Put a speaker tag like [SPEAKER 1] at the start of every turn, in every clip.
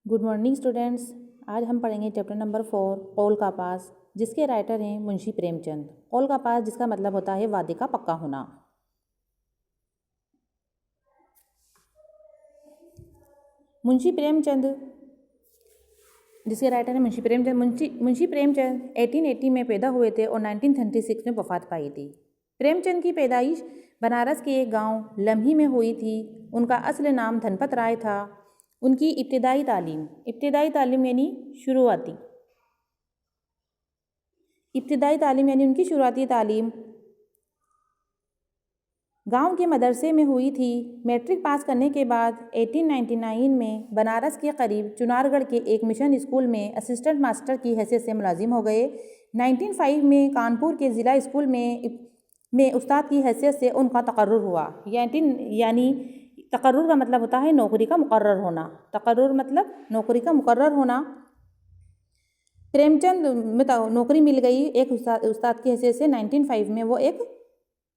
[SPEAKER 1] Good morning students. आज हम पढ़ेंगे चैप्टर नंबर 4 कौल का पास, जिसके राइटर हैं मुंशी प्रेमचंद। कौल का पास जिसका मतलब होता है वादे का पक्का होना। मुंशी प्रेमचंद जिसके राइटर हैं मुंशी प्रेमचंद 1880 में पैदा हुए थे और 1936 में वफात पाई थी। प्रेमचंद की पैदाइश बनारस के एक गांव लम्ही में हुई थी। उनका असली नाम धनपत राय था। उनकी इब्तिदाई तालीम यानी उनकी शुरुआती तालीम गांव के मदरसे में हुई थी। मैट्रिक पास करने के बाद 1899 में बनारस के करीब चुनारगढ़ के एक मिशन स्कूल में असिस्टेंट मास्टर की हैसियत से मुलाजिम हो गए। 1905 में कानपुर के ज़िला स्कूल में उस्ताद की हैसियत से उनका तकर्रुर हुआ। यानी तकर्रुर का मतलब होता है नौकरी का मुकर्रर होना। प्रेमचंद में नौकरी मिल गई एक उस्ताद की हैसियत से। 1905 में वो एक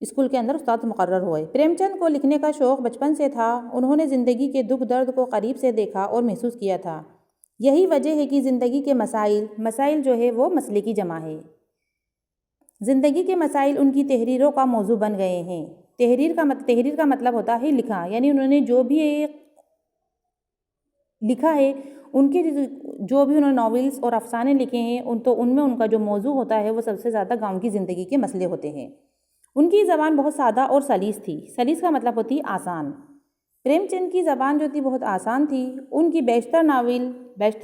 [SPEAKER 1] स्कूल के अंदर उस्ताद मुकर्रर हुए। प्रेमचंद को लिखने का शौक़ बचपन से था। उन्होंने ज़िंदगी के दुख दर्द को करीब से देखा और महसूस किया था। यही वजह है कि ज़िंदगी के मसाइल जो है वो मसले की जमा है। ज़िंदगी के मसाइल उनकी तहरीरों का मौजू बन गए हैं। तहरीर का मतलब होता है लिखा, यानी उन्होंने जो भी लिखा है, उनके जो भी उन्होंने नॉवेल्स और अफसाने लिखे हैं उनमें उनका जो मौजू होता है वो सबसे ज़्यादा गाँव की ज़िंदगी के मसले होते हैं। उनकी ज़बान बहुत सादा और सलीस थी। सलीस का मतलब होती आसान। प्रेमचंद की ज़बान जो थी बहुत आसान थी। उनकी बेशतर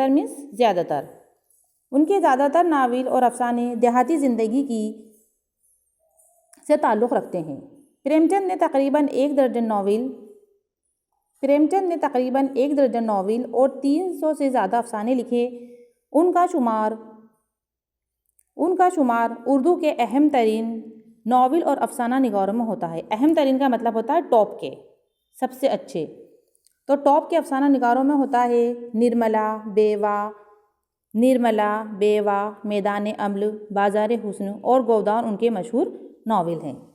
[SPEAKER 1] मीन्स ज़्यादातर, उनके ज़्यादातर नावल और अफसाने देहाती ज़िंदगी की से ताल्लुक़ रखते हैं। प्रेमचंद ने तकरीबन एक दर्जन नॉवेल और 300 से ज़्यादा अफसाने लिखे। उनका शुमार उर्दू के अहम तरीन नॉवेल और अफसाना निगारों में होता है। अहम तरीन का मतलब होता है टॉप के, सबसे अच्छे। तो टॉप के अफसाना निगारों में होता है निर्मला, बेवा, मैदान अम्ल, बाज़ार हुस्न और गोदान उनके मशहूर नॉवेल हैं।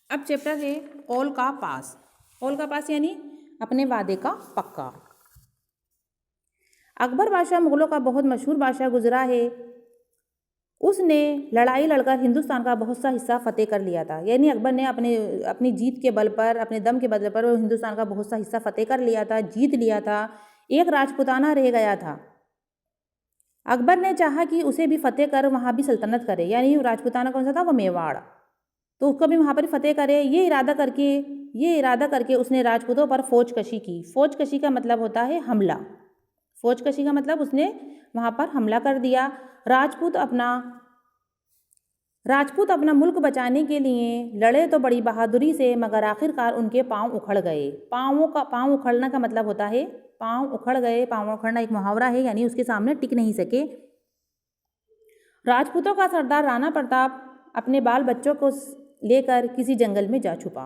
[SPEAKER 1] अब चैप्टर है कौल का पास यानी अपने वादे का पक्का। अकबर बादशाह मुग़लों का बहुत मशहूर बादशाह गुजरा है। उसने लड़ाई लड़कर हिंदुस्तान का बहुत सा हिस्सा फतेह कर लिया था। यानी अकबर ने अपनी जीत के बल पर, अपने दम के बल पर वो हिंदुस्तान का बहुत सा हिस्सा फतेह कर लिया था, जीत लिया था। एक राजपुताना रह गया था। अकबर ने चाहा कि उसे भी फतेह कर वहाँ भी सल्तनत करे। यानी राजपुताना कौन सा था? वो मेवाड़। तो उसको भी वहाँ पर फतेह करे। ये इरादा करके उसने राजपूतों पर फौजकशी की। फौजकशी का मतलब होता है हमला। फौजकशी का मतलब उसने वहाँ पर हमला कर दिया। राजपूत अपना मुल्क बचाने के लिए लड़े तो बड़ी बहादुरी से, मगर आखिरकार उनके पाँव उखड़ गए। पाँव उखड़ना का मतलब होता है पाँव उखड़ गए। पाँव उखड़ना एक मुहावरा है, यानी उसके सामने टिक नहीं सके। राजपूतों का सरदार राणा प्रताप अपने बाल बच्चों को लेकर किसी जंगल में जा छुपा।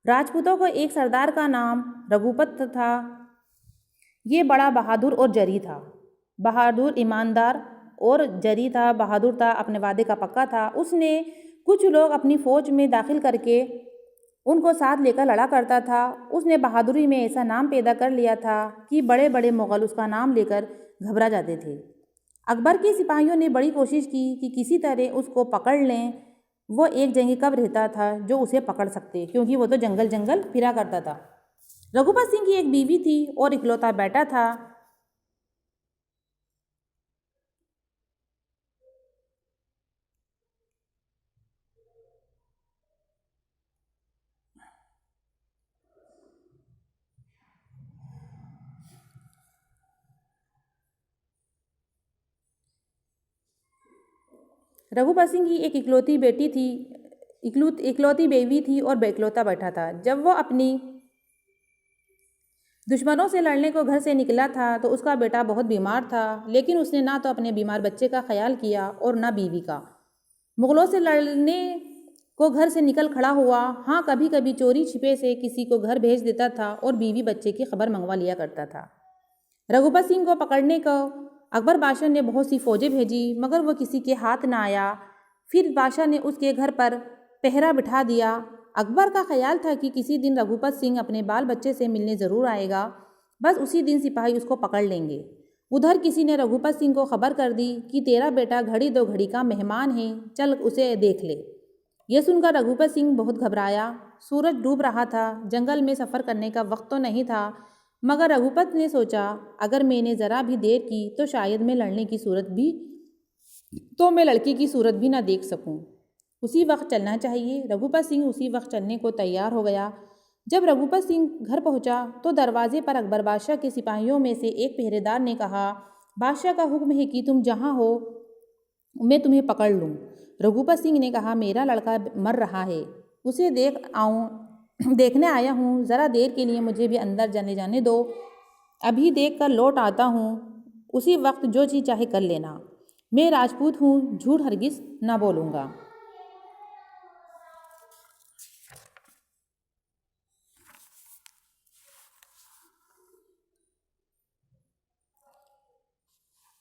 [SPEAKER 1] राजपूतों को एक सरदार का नाम रघुपत था। ये बड़ा बहादुर और जरी था। बहादुर, ईमानदार और जरी था। बहादुर था, अपने वादे का पक्का था। उसने कुछ लोग अपनी फ़ौज में दाखिल करके उनको साथ लेकर लड़ा करता था। उसने बहादुरी में ऐसा नाम पैदा कर लिया था कि बड़े बड़े मुग़ल उसका नाम लेकर घबरा जाते थे। अकबर के सिपाहियों ने बड़ी कोशिश की कि किसी तरह उसको पकड़ लें। वो एक जंगी कब रहता था जो उसे पकड़ सकते, क्योंकि वो तो जंगल फिरा करता था। रघुपत सिंह की एक बीवी थी और इकलौता बेटा था। रघुपत सिंह की एक इकलौती बेवी थी और इकलौता बेटा था। जब वो अपनी दुश्मनों से लड़ने को घर से निकला था तो उसका बेटा बहुत बीमार था, लेकिन उसने ना तो अपने बीमार बच्चे का ख्याल किया और ना बीवी का। मुग़लों से लड़ने को घर से निकल खड़ा हुआ। हाँ, कभी कभी चोरी छिपे से किसी को घर भेज देता था और बीवी बच्चे की खबर मंगवा लिया करता था। रघुपत सिंह को पकड़ने को अकबर बादशाह ने बहुत सी फौजें भेजी, मगर वो किसी के हाथ ना आया। फिर बादशाह ने उसके घर पर पहरा बिठा दिया। अकबर का ख्याल था कि किसी दिन रघुपत सिंह अपने बाल बच्चे से मिलने ज़रूर आएगा, बस उसी दिन सिपाही उसको पकड़ लेंगे। उधर किसी ने रघुपत सिंह को खबर कर दी कि तेरा बेटा घड़ी दो घड़ी का मेहमान है, चल उसे देख ले। यह सुनकर रघुपत सिंह बहुत घबराया। सूरज डूब रहा था, जंगल में सफ़र करने का वक्त तो नहीं था, मगर रघुपत ने सोचा अगर मैंने ज़रा भी देर की तो शायद मैं लड़की की सूरत भी ना देख सकूं। उसी वक्त चलना चाहिए। रघुपत सिंह उसी वक्त चलने को तैयार हो गया। जब रघुपत सिंह घर पहुंचा तो दरवाजे पर अकबर बादशाह के सिपाहियों में से एक पहरेदार ने कहा, बादशाह का हुक्म है कि तुम जहाँ हो मैं तुम्हें पकड़ लूँ। रघुपत सिंह ने कहा, मेरा लड़का मर रहा है, उसे देखने आया हूँ, ज़रा देर के लिए मुझे भी अंदर जाने दो, अभी देख कर लौट आता हूँ, उसी वक्त जो चीज़ चाहे कर लेना। मैं राजपूत हूँ, झूठ हरगिज़ ना बोलूँगा।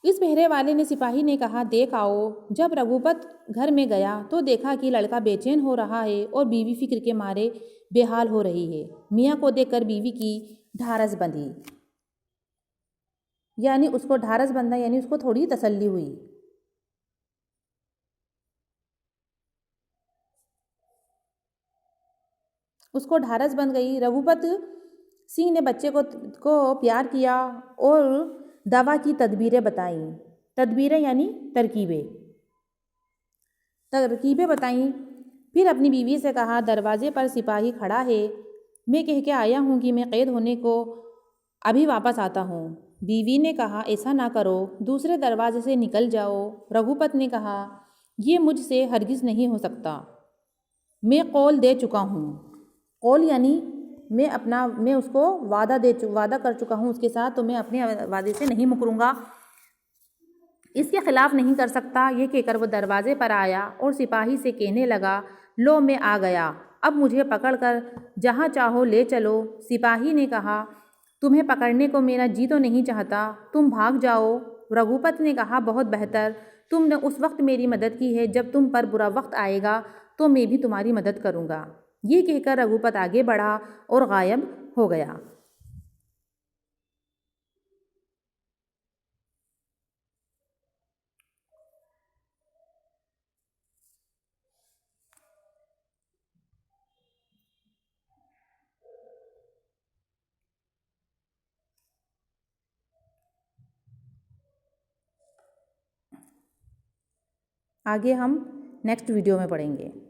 [SPEAKER 1] इस पहरे वाले ने सिपाही ने कहा, देख आओ। जब रघुपत घर में गया तो देखा कि लड़का बेचैन हो रहा है और बीवी फिक्र के मारे बेहाल हो रही है। मियाँ को देखकर बीवी की ढारस बंधी, यानी उसको ढारस बंधा, यानी उसको थोड़ी तसल्ली हुई। उसको ढारस बंध गई। रघुपत सिंह ने बच्चे को प्यार किया और दवा की तदबीरें बताईं। तदबीरें यानी तरकीबें बताईं। फिर अपनी बीवी से कहा, दरवाजे पर सिपाही खड़ा है, मैं कह के आया हूँ कि मैं कैद होने को अभी वापस आता हूँ। बीवी ने कहा, ऐसा ना करो, दूसरे दरवाजे से निकल जाओ। रघुपत ने कहा, ये मुझसे हरगिज़ नहीं हो सकता, मैं कौल दे चुका हूँ। कौल यानी मैं उसको वादा कर चुका हूँ उसके साथ, तो मैं अपने वादे से नहीं मुकरूँगा, इसके खिलाफ नहीं कर सकता। ये कहकर वो दरवाजे पर आया और सिपाही से कहने लगा, लो मैं आ गया, अब मुझे पकड़कर जहाँ चाहो ले चलो। सिपाही ने कहा, तुम्हें पकड़ने को मेरा जी तो नहीं चाहता, तुम भाग जाओ। रघुपत ने कहा, बहुत बेहतर, तुमने उस वक्त मेरी मदद की है, जब तुम पर बुरा वक्त आएगा तो मैं भी तुम्हारी मदद करूँगा। ये कहकर रघुपत आगे बढ़ा और गायब हो गया। आगे हम नेक्स्ट वीडियो में पढ़ेंगे।